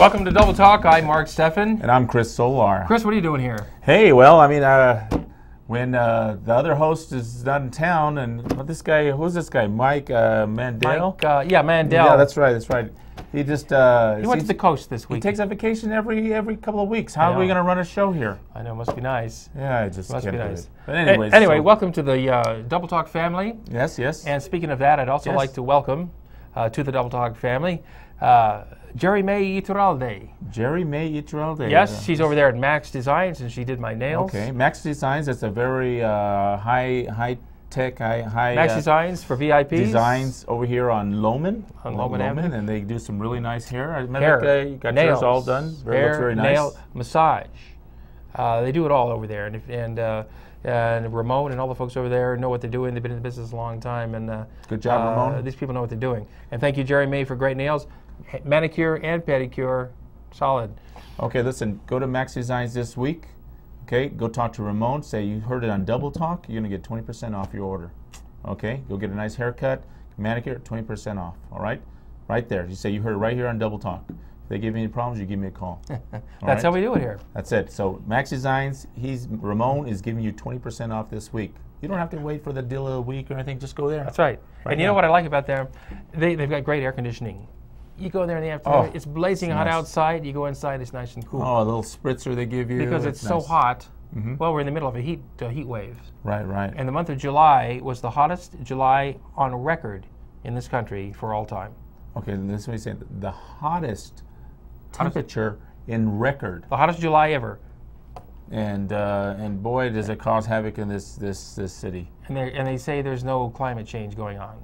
Welcome to Double Talk. I'm Mark Steffen. And I'm Chris Soular. Chris, what are you doing here? Hey, well, I mean, when the other host is not in town, and this guy, who's this guy? Mike Mandel? Yeah, Mandel. Yeah, that's right, that's right. He just he went to the coast this week. He takes a vacation every couple of weeks. How are we going to run a show here? I know, must be nice. Yeah, I just must can't be do nice. it. But anyways, anyway, welcome to the Double Talk family. Yes, yes. And speaking of that, I'd also like to welcome to the Double Talk family Jerry May Iturralde. Jerry May Iturralde. Yes, she's over there at Maxx Designs, and she did my nails. Okay, Maxx Designs. That's a very high tech, high Maxx Designs for VIPs. Designs over here on Loman. On Loman Avenue. And they do some really nice hair. I Hair, you got nails, yours all done. Looks very nice. Nail, massage. They do it all over there, and Ramon and all the folks over there know what they're doing. They've been in the business a long time, and good job, Ramon. These people know what they're doing. And thank you, Jerry May, for great nails, manicure and pedicure, solid. Okay, listen. Go to Maxx Designs this week. Okay, go talk to Ramon. Say you heard it on Double Talk. You're gonna get 20% off your order. Okay, go get a nice haircut, manicure, 20% off. All right, right there. You say you heard it right here on Double Talk. If they give you any problems, you give me a call. That's how we do it here. That's it. So Maxx Designs, Ramon is giving you 20% off this week. You don't have to wait for the deal of the week or anything. Just go there. That's right. And you know what I like about them? They've got great air conditioning. You go there in the afternoon, it's blazing hot outside. You go inside, it's nice and cool. Oh, a little spritzer they give you. Because it's so hot. Well, we're in the middle of a heat wave. Right, right. And the month of July was the hottest July on record in this country for all time. Okay, this is what he's saying. The hottest temperature in record. The hottest July ever. And boy, does it cause havoc in this city. And they say there's no climate change going on.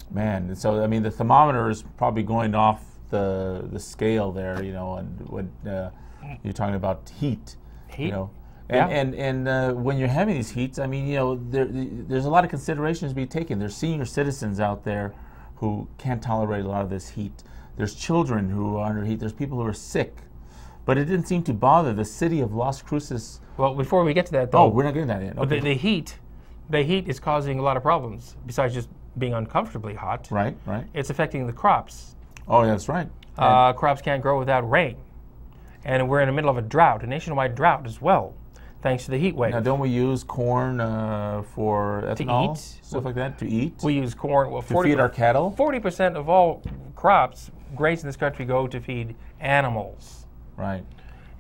Man, so I mean the thermometer is probably going off the scale there, you know, and when you're talking about heat, you know, and when you're having these heats, I mean, you know, there's a lot of considerations to be taken. There's senior citizens out there who can't tolerate a lot of this heat. There's children who are under heat. There's people who are sick, but it didn't seem to bother the city of Las Cruces. Well, before we get to that, though, oh, we're not getting that yet. Okay. The heat is causing a lot of problems besides just being uncomfortably hot. Right, right. It's affecting the crops. Oh, that's right. Crops can't grow without rain. And we're in the middle of a drought, a nationwide drought as well, thanks to the heat wave. Now, don't we use corn for ethanol? To eat. Stuff like that, to eat? We use corn. Well, to feed our cattle? 40% of all crops grazed in this country go to feed animals. Right.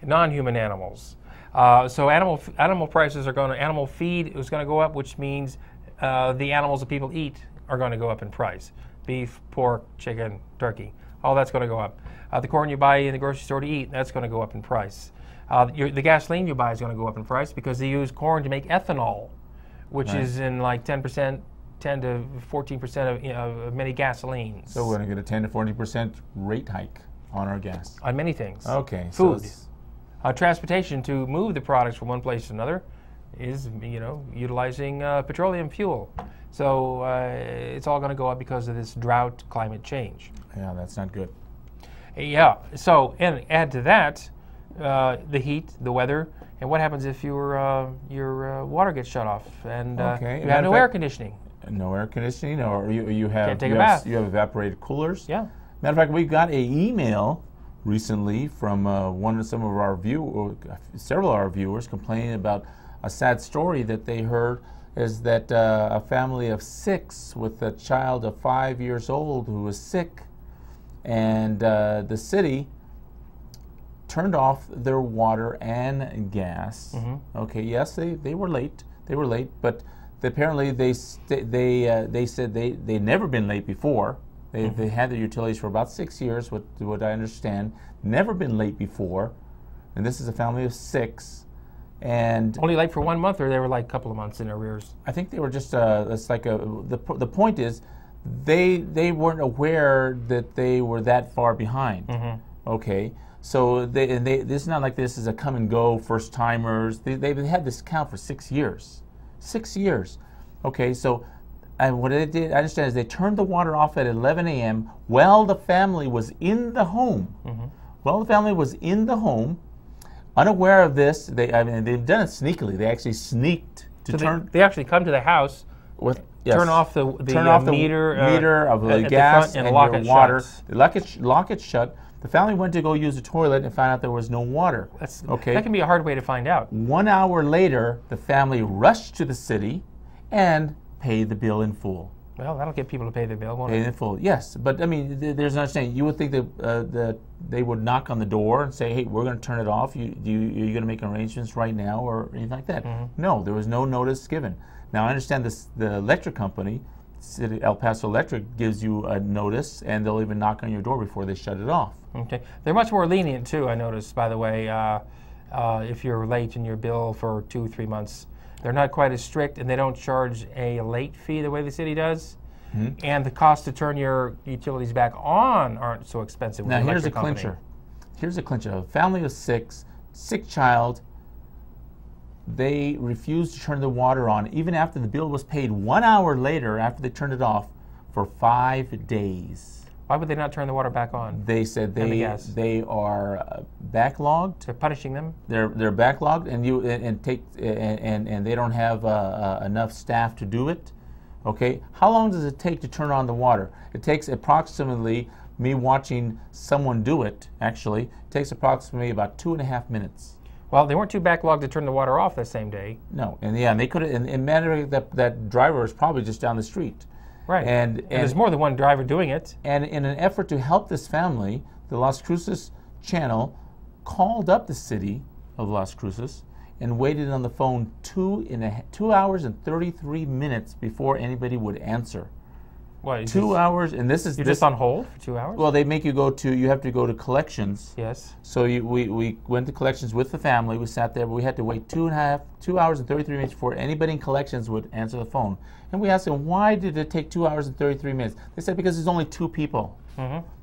Non-human animals. So animal prices are going to, animal feed is going to go up, which means the animals that people eat are going to go up in price. Beef, pork, chicken, turkey, all that's going to go up. The corn you buy in the grocery store to eat, that's going to go up in price. The gasoline you buy is going to go up in price because they use corn to make ethanol, which is in like 10 to 14% of many gasolines. So we're going to get a 10 to 40% rate hike on our gas. On many things. Okay. Food. Transportation to move the products from one place to another is, you know, utilizing petroleum fuel. So it's all going to go up because of this drought, climate change. Yeah, that's not good. Yeah. So, and add to that the heat, the weather, and what happens if your water gets shut off and you have no air conditioning? No air conditioning, or you have can't take a bath. You have evaporated coolers. Yeah. Matter of fact, we got an email recently from several of our viewers complaining about a sad story that they heard is that a family of 6 with a child of 5 years old who was sick, and the city turned off their water and gas. Okay, yes, they were late. They were late, but apparently they said they'd never been late before. They had their utilities for about 6 years, what I understand. Never been late before, and this is a family of 6. And only late for 1 month, or they were like a couple of months in arrears? I think they were just. It's like the point is, they weren't aware that they were that far behind. Okay, so this is not like this is a come and go first timers. They've had this account for 6 years. 6 years. Okay, so. And what they did, I understand, is they turned the water off at 11 a.m. while the family was in the home. While the family was in the home, unaware of this, they've done it sneakily. They actually sneaked to turn. They actually come to the house, turn off the meter of the gas and lock your it water. Shut. They lock it shut. The family went to go use the toilet and found out there was no water. That can be a hard way to find out. 1 hour later, the family rushed to the city and paid the bill in full. Well, that'll get people to pay their bill, won't Paid it? in full, yes. But I mean, there's an understanding. You would think that they would knock on the door and say, "Hey, we're going to turn it off. You're going to make arrangements right now, or anything like that." No, there was no notice given. Now I understand this. The electric company, City El Paso Electric, gives you a notice, and they'll even knock on your door before they shut it off. Okay, they're much more lenient too. I noticed, by the way, if you're late in your bill for 2-3 months. They're not quite as strict, and they don't charge a late fee the way the city does. And the cost to turn your utilities back on aren't so expensive. Now here's a clincher. Here's a clincher. A family of 6, sick child. They refused to turn the water on even after the bill was paid 1 hour later after they turned it off for 5 days. Why would they not turn the water back on? They said they are backlogged. They're punishing them. They're backlogged, and they don't have enough staff to do it. Okay, how long does it take to turn on the water? It takes approximately, me watching someone do it, actually, it takes approximately about 2.5 minutes. Well, they weren't too backlogged to turn the water off that same day. No, and they could have, and matter of fact, that driver was probably just down the street. Right, and there's more than one driver doing it. And in an effort to help this family, the Las Cruces channel called up the city of Las Cruces and waited on the phone 2 hours and 33 minutes before anybody would answer. What? 2 hours, and this is you're just on hold for 2 hours? Well, they make you you have to go to collections. Yes. So we went to collections with the family. We sat there, but we had to wait 2 hours and 33 minutes before anybody in collections would answer the phone. And we asked them, why did it take 2 hours and 33 minutes? They said, because there's only 2 people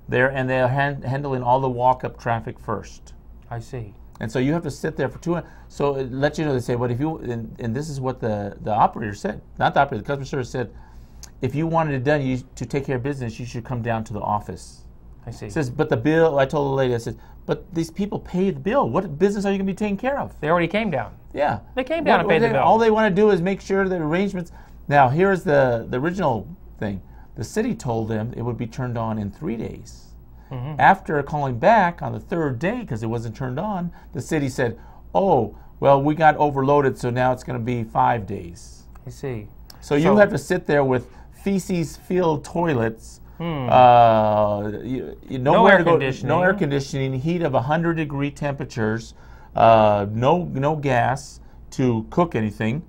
there, and they're handling all the walk-up traffic first. I see. And so you have to sit there for 2 hours. So it lets you know, they say, but if you, and this is what the operator said, not the operator, the customer service said, if you wanted it done to take care of business, you should come down to the office. I see. It says, but the bill, I told the lady, I said, but these people pay the bill. What business are you going to be taking care of? They already came down. Yeah. They came down and paid the bill. All they want to do is make sure that arrangements. Now, here's the original thing. The city told them it would be turned on in 3 days. After calling back on the 3rd day, because it wasn't turned on, the city said, oh, well, we got overloaded, so now it's going to be 5 days. I see. So you have to sit there with feces-filled toilets, no air conditioning, heat of 100-degree temperatures, no gas to cook anything,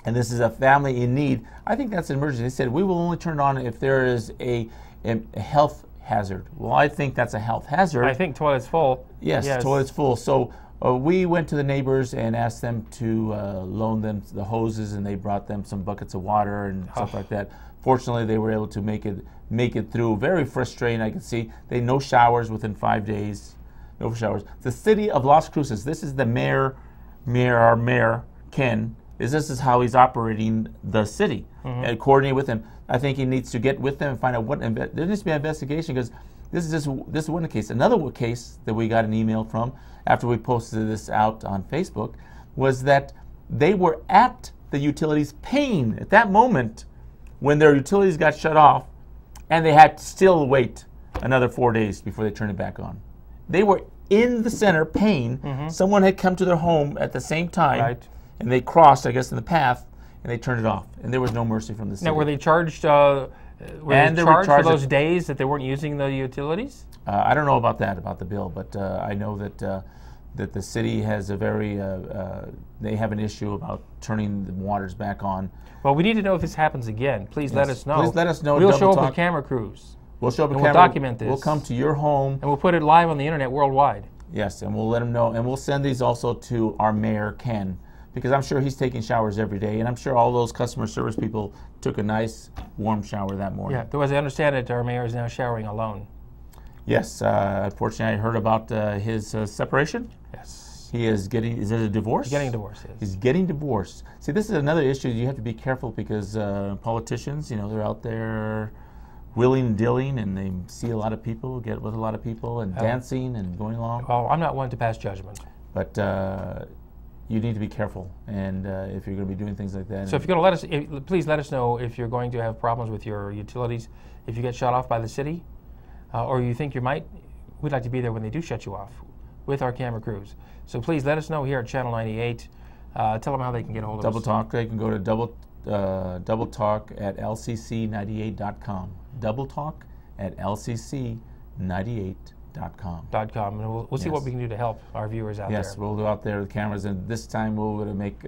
and this is a family in need. I think that's an emergency. They said, we will only turn it on if there is a health hazard. Well, I think that's a health hazard. I think toilet's full. Yes, toilet's full. So we went to the neighbors and asked them to loan them the hoses, and they brought them some buckets of water and stuff like that. Fortunately, they were able to make it through. Very frustrating, I could see. They no showers within 5 days. No showers. The city of Las Cruces, this is the our mayor, Ken, this is how he's operating the city and coordinate with him. I think he needs to get with them and find out what, there needs to be an investigation, because this is one case. Another case that we got an email from after we posted this out on Facebook was that they were at the utilities paying at that moment when their utilities got shut off, and they had to still wait another 4 days before they turned it back on. They were in the center paying. Someone had come to their home at the same time, and they crossed, I guess, in the path, and they turned it off. And there was no mercy from the city. Now, were they charged? Were they charged for those days that they weren't using the utilities? I don't know about that, about the bill, but I know that the city has a very, they have an issue about turning the waters back on. Well, we need to know if this happens again. Please let us know. Please let us know. We'll show up with camera crews. We'll show up with camera. We'll document this. We'll come to your home. And we'll put it live on the internet worldwide. Yes, and we'll let them know. And we'll send these also to our mayor, Ken, because I'm sure he's taking showers every day. And I'm sure all those customer service people took a nice warm shower that morning. Yeah, though as I understand it, our mayor is now showering alone. Yes, unfortunately I heard about his separation. Yes. He is getting, is it a divorce? He's getting divorced, yes. He's getting divorced. See, this is another issue. You have to be careful, because politicians, they're out there willing and dealing, and they see a lot of people, get with a lot of people, and dancing and going along. Well, I'm not one to pass judgment. But you need to be careful, and if you're going to be doing things like that. So if you're going to please let us know if you're going to have problems with your utilities, if you get shut off by the city, or you think you might we'd like to be there when they do shut you off with our camera crews. So please let us know here at Channel 98. Tell them how they can get a hold of us. Double Talk, they can go to Double Talk at lcc98.com. Double Talk at lcc98.com. .com, and we'll see what we can do to help our viewers out there. Yes, we'll go out there with cameras, and this time we're going to make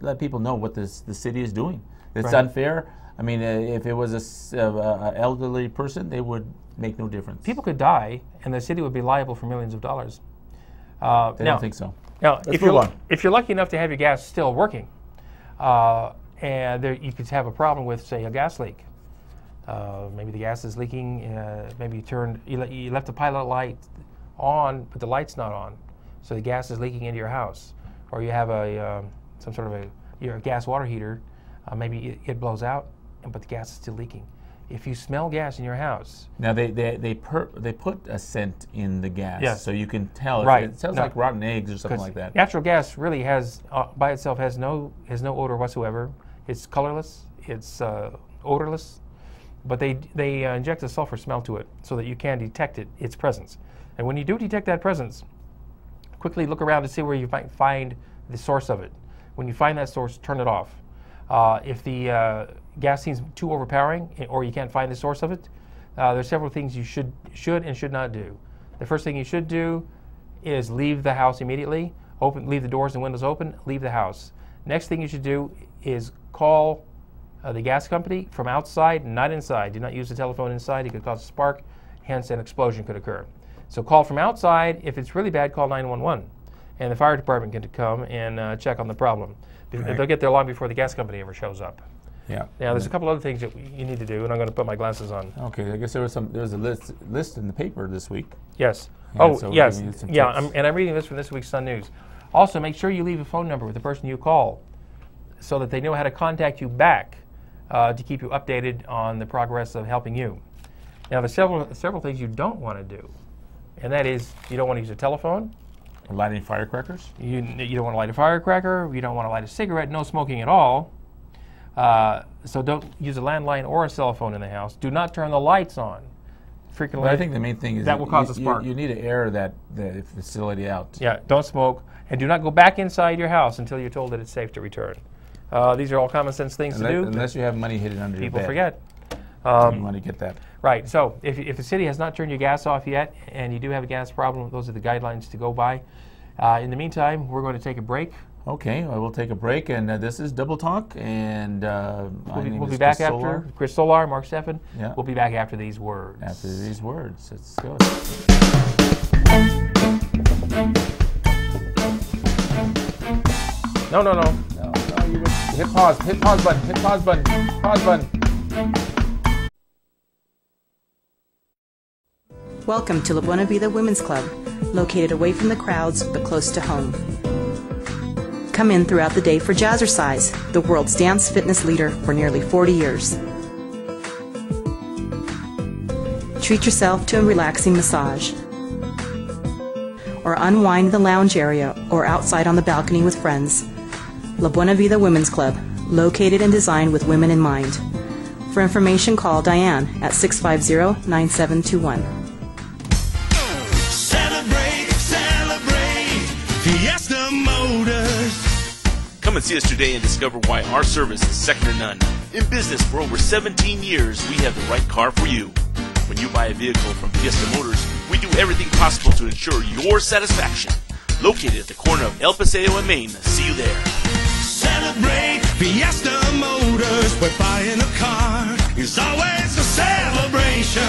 let people know what the city is doing. It's unfair. I mean, if it was a elderly person, they would make no difference. People could die, and the city would be liable for millions of dollars. They don't think so. Now, if you're lucky enough to have your gas still working, and you could have a problem with, say, a gas leak. Maybe the gas is leaking. Maybe you left the pilot light on, but the light's not on, so the gas is leaking into your house. Or you have some sort of a gas water heater. Maybe it blows out, but the gas is still leaking. If you smell gas in your house, now they put a scent in the gas, so you can tell. Right. It smells like rotten eggs or something like that. Natural gas really has, by itself, has no odor whatsoever. It's colorless. It's odorless. But they inject a sulfur smell to it so that you can detect its presence. And when you do detect that presence, quickly look around to see where you might find the source of it. When you find that source, turn it off. If the gas seems too overpowering, or you can't find the source of it, there's several things you should and should not do. The first thing you should do is leave the house immediately. Leave the doors and windows open. Leave the house. Next thing you should do is call the gas company from outside, not inside. Do not use the telephone inside. It could cause a spark, hence an explosion could occur. So call from outside. If it's really bad, call 911, and the fire department can come and check on the problem. They'll get there long before the gas company ever shows up. Yeah. Now, there's a couple other things that you need to do, and I'm going to put my glasses on. Okay, I guess there was a list in the paper this week. Yes. Yeah, so yes. Yeah, I'm I'm reading this from this week's Sun News. Also, make sure you leave a phone number with the person you call so that they know how to contact you back to keep you updated on the progress of helping you. Now, there's several things you don't want to do, and that is you don't want to use a telephone. Lighting firecrackers? You don't want to light a firecracker. You don't want to light a cigarette. No smoking at all. So don't use a landline or a cell phone in the house. Do not turn the lights on frequently. But I think the main thing is that will cause a spark. You need to air the facility out. Yeah, don't smoke, and do not go back inside your house until you're told that it's safe to return. These are all common sense things to do. Unless you have money hidden under your bed. People forget. You want to get that. Right. So if the city has not turned your gas off yet, and you do have a gas problem, those are the guidelines to go by. In the meantime, we're going to take a break. Okay, well, we'll take a break, and this is Double Talk, and we'll be back after Chris Soular, Mark Steffen. Yeah. We'll be back after these words. After these words, let's go. No. You just hit pause button. Welcome to La Buena Vida Women's Club, located away from the crowds but close to home. Come in throughout the day for Jazzercise, the world's dance fitness leader for nearly 40 years. Treat yourself to a relaxing massage, or unwind in the lounge area or outside on the balcony with friends. La Buena Vida Women's Club, located and designed with women in mind. For information, call Diane at 650-9721. Fiesta Motors. Come and see us today and discover why our service is second to none. In business for over 17 years, we have the right car for you. When you buy a vehicle from Fiesta Motors, we do everything possible to ensure your satisfaction. Located at the corner of El Paseo and Main. See you there. Celebrate Fiesta Motors, where buying a car is always a celebration.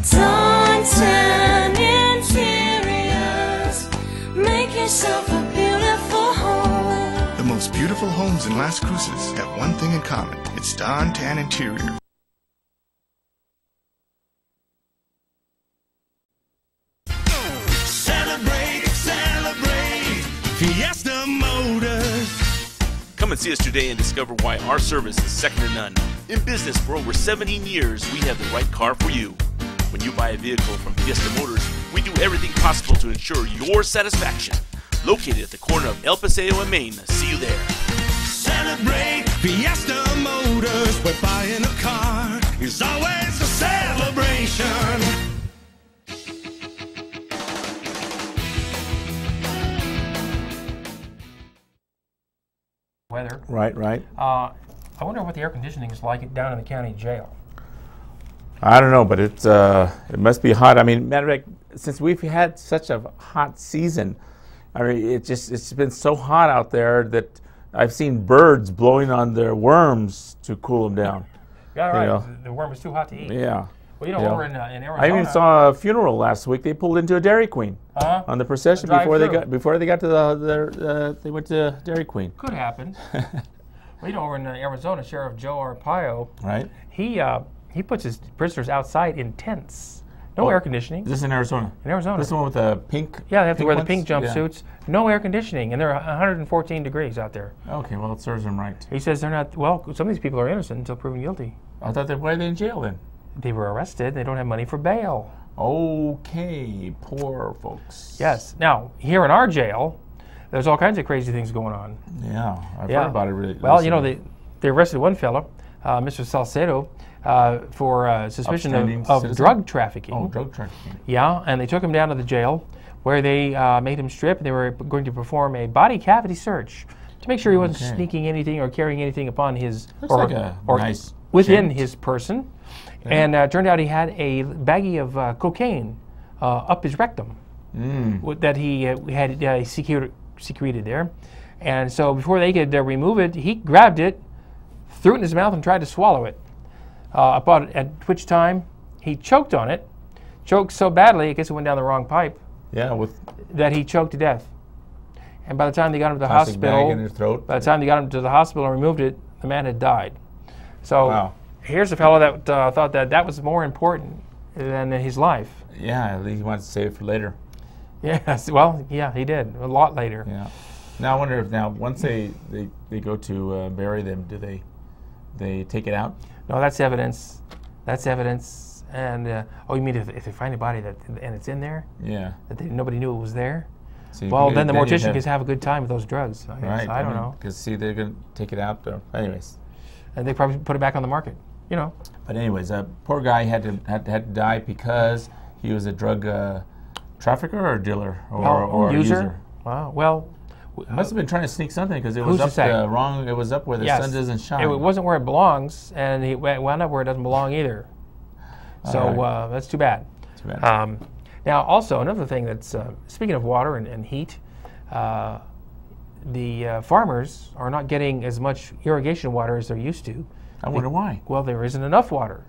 Taunton Interiors, make yourself a beautiful home. The most beautiful homes in Las Cruces have one thing in common. It's Don Tan Interior. Celebrate Fiesta Motors. Come and see us today and discover why our service is second to none. In business for over 17 years, we have the right car for you. When you buy a vehicle from Fiesta Motors, we do everything possible to ensure your satisfaction. Located at the corner of El Paseo and Main. See you there. Celebrate Fiesta Motors, where buying a car is always a celebration. nation. Weather. Right, right. I wonder what the air conditioning is like down in the county jail. I don't know, but it must be hot. I mean, matter of fact, since we've had such a hot season, I mean, it's been so hot out there that I've seen birds blowing on their worms to cool them down. Yeah, right. You know. The worm is too hot to eat. Yeah. Well, you know, over in Arizona. I even saw a funeral last week. They pulled into a Dairy Queen on the procession before they got to they went to Dairy Queen. Could happen. Well, you know, over in Arizona, Sheriff Joe Arpaio, Right. He puts his prisoners outside in tents. No air conditioning. Is this in Arizona? In Arizona. This is the one with the pink. Yeah, they have to wear the ones? pink jumpsuits. Yeah. No air conditioning, and they're 114 degrees out there. Okay, well, it serves them right. He says they're not. Well, some of these people are innocent until proven guilty. I thought why are they in jail then? They were arrested. They don't have money for bail. Okay, poor folks. Yes. Now, here in our jail, there's all kinds of crazy things going on. Yeah, I've heard about it really. Well, you know, they arrested one fellow, Mr. Salcedo, for suspicion of drug trafficking. Oh, drug trafficking. Yeah, and they took him down to the jail where they made him strip. They were going to perform a body cavity search to make sure he wasn't sneaking anything or carrying anything upon his nice within his person. Yeah. And turned out he had a baggie of cocaine up his rectum that he had secreted there. And so before they could remove it, he grabbed it, threw it in his mouth, and tried to swallow it. At which time he choked on it, choked so badly, I guess it went down the wrong pipe. Yeah, that he choked to death. And by the time they got him to the plastic hospital, bag in his throat. By the time they got him to the hospital and removed it, the man had died. So here's a fellow that thought that was more important than his life. Yeah, at least he wanted to save it for later. Yes, well, yeah, he did a lot later. Yeah. Now I wonder if once they go to bury them, do they take it out? No, that's evidence. That's evidence. And you mean if they find a body and it's in there? Yeah. That nobody knew it was there? See, well, then the mortician can have a good time with those drugs. Right. I don't know. Because see, they're going to take it out. Anyways. And they probably put it back on the market. You know. But anyways, poor guy had to die because he was a drug trafficker or dealer or a user. Wow. Well. Must have been trying to sneak something because it was up wrong. It was up where the sun doesn't shine. It wasn't where it belongs, and he wound up where it doesn't belong either. So that's too bad. Too bad. Now, also another thing that's speaking of water and heat, the farmers are not getting as much irrigation water as they're used to. I wonder why. Well, there isn't enough water.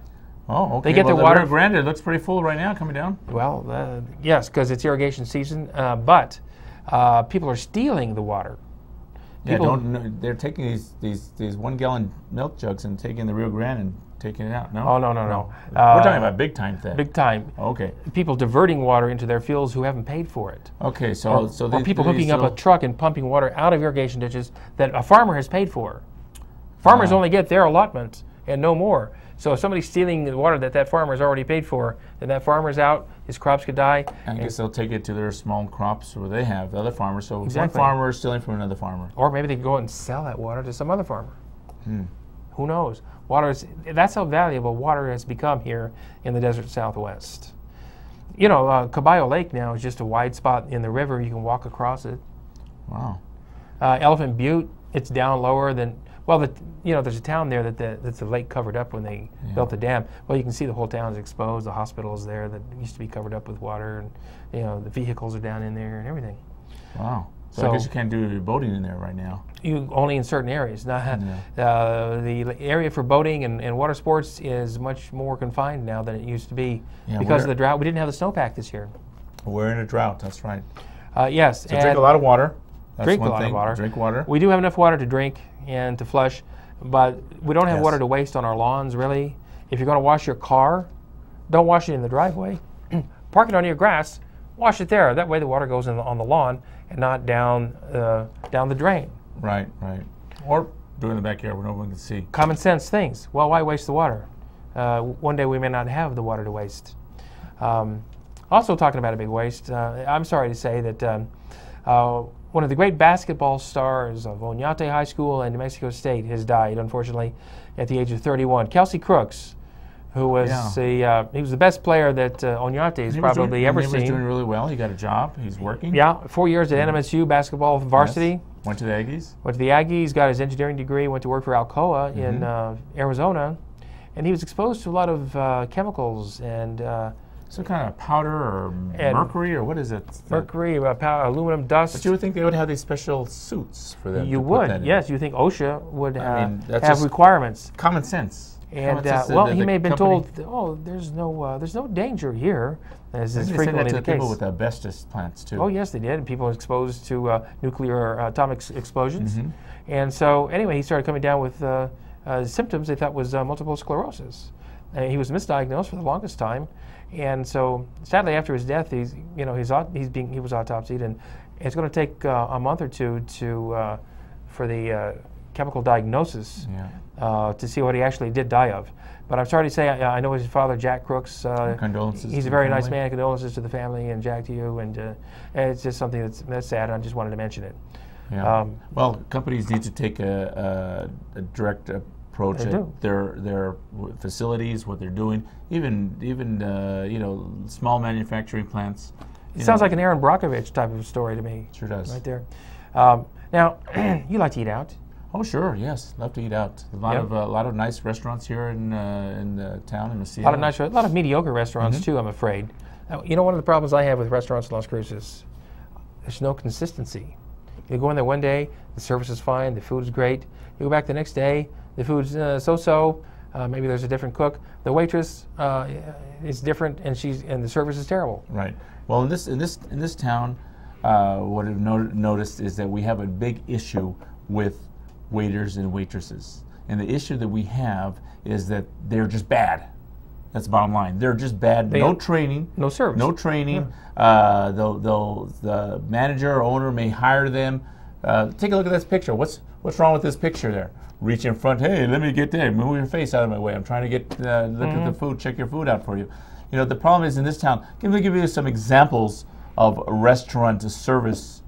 Oh, okay. They get their water. Rio Grande looks pretty full right now, coming down. Well, yes, because it's irrigation season, but. People are stealing the water. They're taking these 1 gallon milk jugs and taking the Rio Grande and taking it out. No. Oh no. We're talking about big time theft. Big time. Okay. People diverting water into their fields who haven't paid for it. Okay, or people hooking up a truck and pumping water out of irrigation ditches that a farmer has paid for. Farmers only get their allotment and no more. So if somebody's stealing the water that farmer's already paid for, then that farmer's out, his crops could die. I guess they'll take it to their small crops where they have the other farmers. So one farmer is stealing from another farmer. Or maybe they can go out and sell that water to some other farmer. Who knows? That's how valuable water has become here in the desert Southwest. You know, Caballo Lake now is just a wide spot in the river. You can walk across it. Wow. Elephant Butte, it's down lower than... Well, there's a town there that's the lake covered up when they built the dam. Well, you can see the whole town is exposed. The hospital is there that used to be covered up with water, and the vehicles are down in there and everything. Wow. So I guess you can't do boating in there right now. You only in certain areas. The area for boating and water sports is much more confined now than it used to be because of the drought. We didn't have the snowpack this year. We're in a drought. That's right. Yes. So drink a lot of water. That's drink a one lot thing. of water. Drink water. We do have enough water to drink and to flush, but we don't have water to waste on our lawns, really. If you're going to wash your car, don't wash it in the driveway. Park it on your grass, wash it there. That way the water goes on the lawn and not down the drain. Right. Or do it in the backyard where no one can see. Common sense things. Well, why waste the water? One day we may not have the water to waste. Also talking about a big waste, I'm sorry to say that one of the great basketball stars of Oñate High School and New Mexico State has died, unfortunately, at the age of 31. Kelsey Crooks, who was he was the best player that Oñate's probably ever seen. He was doing really well. He got a job. He's working. Yeah, 4 years at NMSU basketball varsity. Yes. Went to the Aggies. Went to the Aggies, got his engineering degree, went to work for Alcoa in Arizona, and he was exposed to a lot of chemicals and some kind of powder or mercury or what is it? Mercury, aluminum dust. But you would think they would have these special suits for them. You would, yes. You think OSHA would that's have requirements. Common sense. And well, he may have been told, "Oh, there's no danger here," as is frequently the case. People with asbestos plants too. Oh yes, they did. People exposed to nuclear atomic explosions, and so anyway, he started coming down with symptoms they thought was multiple sclerosis. He was misdiagnosed for the longest time, and so sadly, after his death, he was autopsied, and it's going to take a month or two for the chemical diagnosis. To see what he actually did die of. But I'm sorry to say, I know his father, Jack Crooks. Condolences. He's a very nice man. Condolences to the family and Jack to you. And it's just something that's sad. I just wanted to mention it. Yeah. Well, companies need to take a direct approach at their facilities, what they're doing, even small manufacturing plants. It sounds like an Aaron Brockovich type of story to me. Sure does. Right there. Now, you like to eat out. Oh sure, yes, love to eat out. A lot of nice restaurants here in the town in Mesilla. A lot of mediocre restaurants too, I'm afraid. You know, one of the problems I have with restaurants in Las Cruces, there's no consistency. You go in there one day, the service is fine, the food is great. You go back the next day, the food's so-so. Maybe there's a different cook. The waitress is different, and the service is terrible. Right. Well, in this town, what I've noticed is that we have a big issue with waiters and waitresses, and the issue that we have is that they're just bad. That's the bottom line. They're just bad. No training. No service. No training. Yeah. The manager or owner may hire them. Take a look at this picture. What's wrong with this picture there? Reach in front. Hey, let me get there. Move your face out of my way. I'm trying to get look at the food. Check your food out for you. You know, the problem is in this town. Let me give you some examples of restaurant service.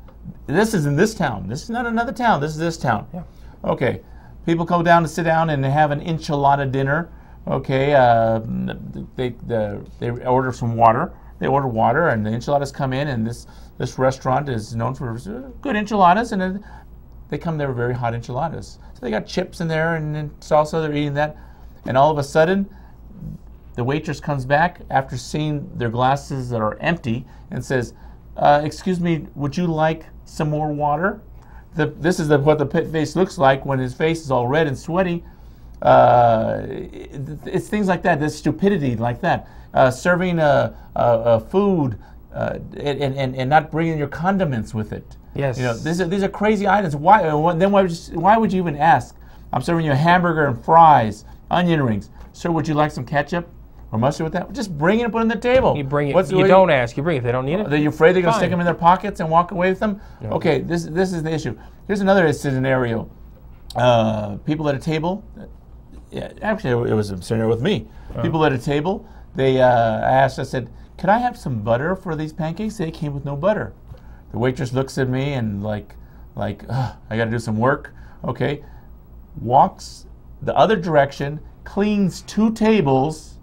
This is in this town. This is not another town. This is this town. Yeah. Okay, people come down to sit down and have an enchilada dinner. Okay, they order some water. They order water, and the enchiladas come in. And this restaurant is known for good enchiladas, and they come there with very hot enchiladas. So they got chips in there and salsa. They're eating that, and all of a sudden, the waitress comes back after seeing their glasses that are empty and says, "Excuse me, would you like some more water?" This is what the face looks like when his face is all red and sweaty. It's things like that. There's stupidity like that. Serving food and not bringing your condiments with it. Yes. You know, these are crazy items. Why would you even ask? I'm serving you a hamburger and fries, onion rings. Sir, would you like some ketchup or mustard with that? Just bring it and put it on the table. You bring it. You don't ask. You bring it. If they don't need it. Are you afraid they're going to stick them in their pockets and walk away with them? No. Okay, this is the issue. Here's another scenario. People at a table. Yeah, actually, it was a scenario with me. People at a table. I said, "Could I have some butter for these pancakes?" They came with no butter. The waitress looks at me and like, I got to do some work. Okay, walks the other direction, cleans 2 tables,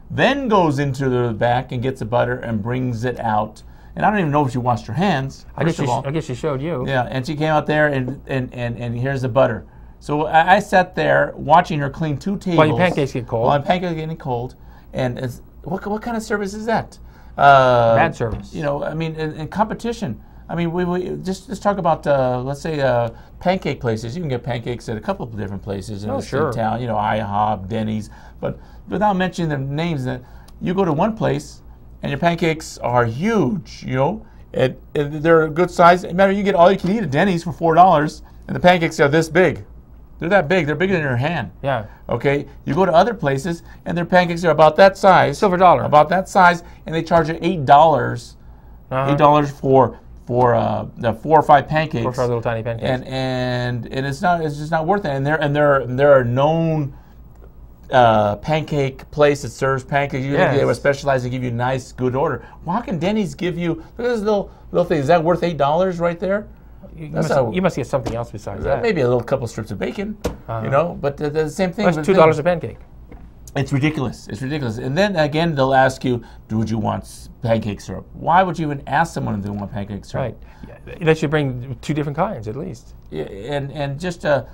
then goes into the back and gets the butter and brings it out. And I don't even know if she washed her hands. I guess she showed you. Yeah, and she came out there and here's the butter. So I sat there watching her clean 2 tables. While your pancakes get cold. While my pancakes getting cold. And what kind of service is that? Bad service. You know, I mean, in competition. I mean, we just talk about let's say pancake places. You can get pancakes at a couple of different places in the same town. You know, IHOP, Denny's. But without mentioning the names, that you go to one place and your pancakes are huge. You know, and they're a good size. Matter, you get all you can eat at Denny's for $4, and the pancakes are this big. They're that big. They're bigger than your hand. Yeah. Okay. You go to other places, and their pancakes are about that size. Silver dollar. About that size, and they charge you $8. $8 for the 4 or 5 pancakes. 4 or 5 little tiny pancakes. And it's just not worth it. And they're a known pancake place that serves pancakes. They were specialized to give you nice, good order. Well, how can Denny's give you? Look at this little thing. Is that worth $8 right there? You must get something else besides that. Maybe a little couple strips of bacon, you know. But the same thing. That's $2 a pancake. It's ridiculous. It's ridiculous. And then again, they'll ask you, would you want pancake syrup? Why would you even ask someone if they want pancake syrup? Right. They should bring 2 different kinds at least. Yeah, and just the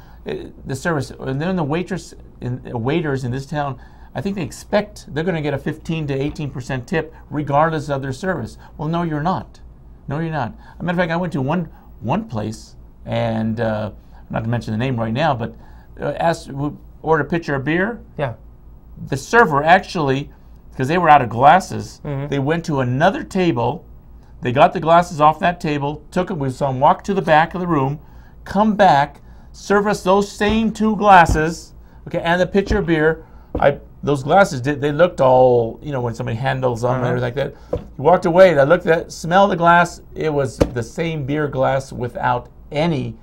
service. And then the waiters in this town, I think they expect they're going to get a 15 to 18% tip regardless of their service. Well, no, you're not. No, you're not. As a matter of fact, I went to one place, and not to mention the name right now, but ordered a pitcher of beer. Yeah. The server actually, because they were out of glasses, they went to another table. They got the glasses off that table, took it. We saw them walk to the back of the room, come back, serve us those same 2 glasses, okay, and the pitcher of beer. Those glasses they looked all, when somebody handles them and everything like that. He walked away. I looked at, smelled the glass. It was the same beer glass without any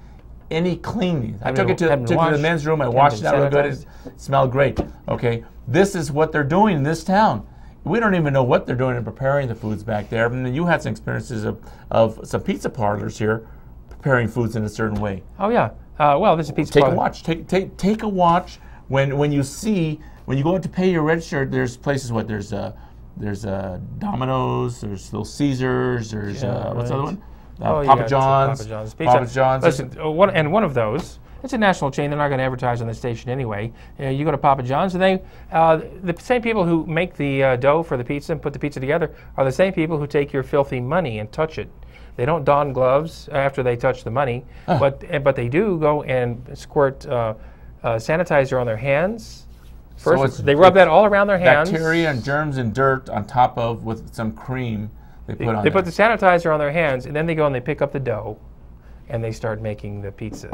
cleaning. I took it to the men's room. I washed it out real good. It smelled great. Okay, this is what they're doing in this town. We don't even know what they're doing in preparing the foods back there. I mean, you had some experiences of some pizza parlors here preparing foods in a certain way. Oh yeah. Well, this is a pizza parlor. Take a watch when you go out to pay your register. There's places. There's Domino's. There's Little Caesars. There's what's the other one? Papa John's. Papa John's. Listen, one of those, it's a national chain. They're not going to advertise on the station anyway. You go to Papa John's, and the same people who make the dough for the pizza and put the pizza together are the same people who take your filthy money and touch it. They don't don gloves after they touch the money, but they do go and squirt sanitizer on their hands. First, so they rub that all around their hands. Bacteria and germs and dirt on top of with some cream. They put the sanitizer on their hands, and then they go and they pick up the dough, and they start making the pizza.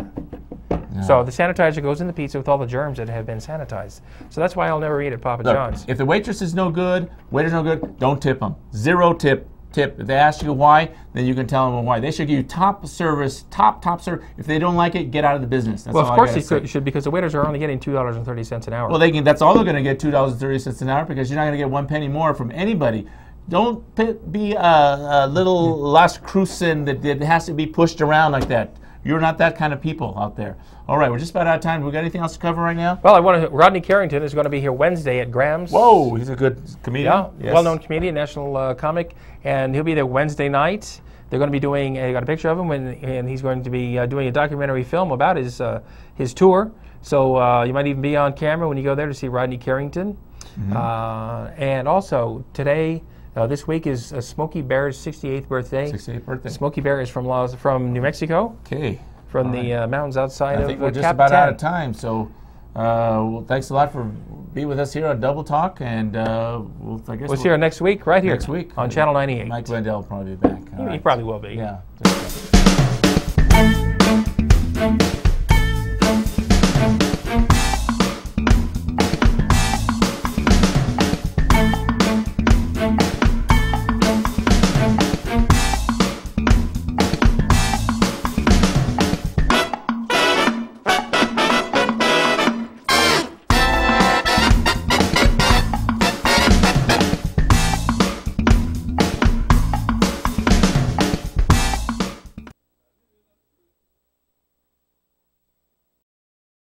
Yeah. So the sanitizer goes in the pizza with all the germs that have been sanitized. So that's why I'll never eat at Papa John's. If the waitress is no good, waiter's no good, don't tip them. 0 tip. If they ask you why, then you can tell them why. They should give you top service, top service. If they don't like it, get out of the business. That's well, of course you should, because the waiters are only getting $2.30 an hour. Well, that's all they're going to get, $2.30 an hour, because you're not going to get 1 penny more from anybody. Don't be a little Las Cruces that has to be pushed around like that. You're not that kind of people out there. All right, we're just about out of time. We got anything else to cover right now? Well, Rodney Carrington is going to be here Wednesday at Graham's. Whoa, he's a good comedian. Yeah, yes. Well-known comedian, national comic, and he'll be there Wednesday night. They're going to be doing. I got a picture of him, and he's going to be doing a documentary film about his tour. So you might even be on camera when you go there to see Rodney Carrington. And also today. This week is Smokey Bear's 68th birthday. 68th birthday. Smokey Bear is from New Mexico. Okay. From the mountains outside of I think we're just about out of time. So, well, thanks a lot for being with us here on Double Talk, and we'll see you next week, right here. Next week on Channel 98. Mike Wendell will probably be back. He probably will be. Yeah.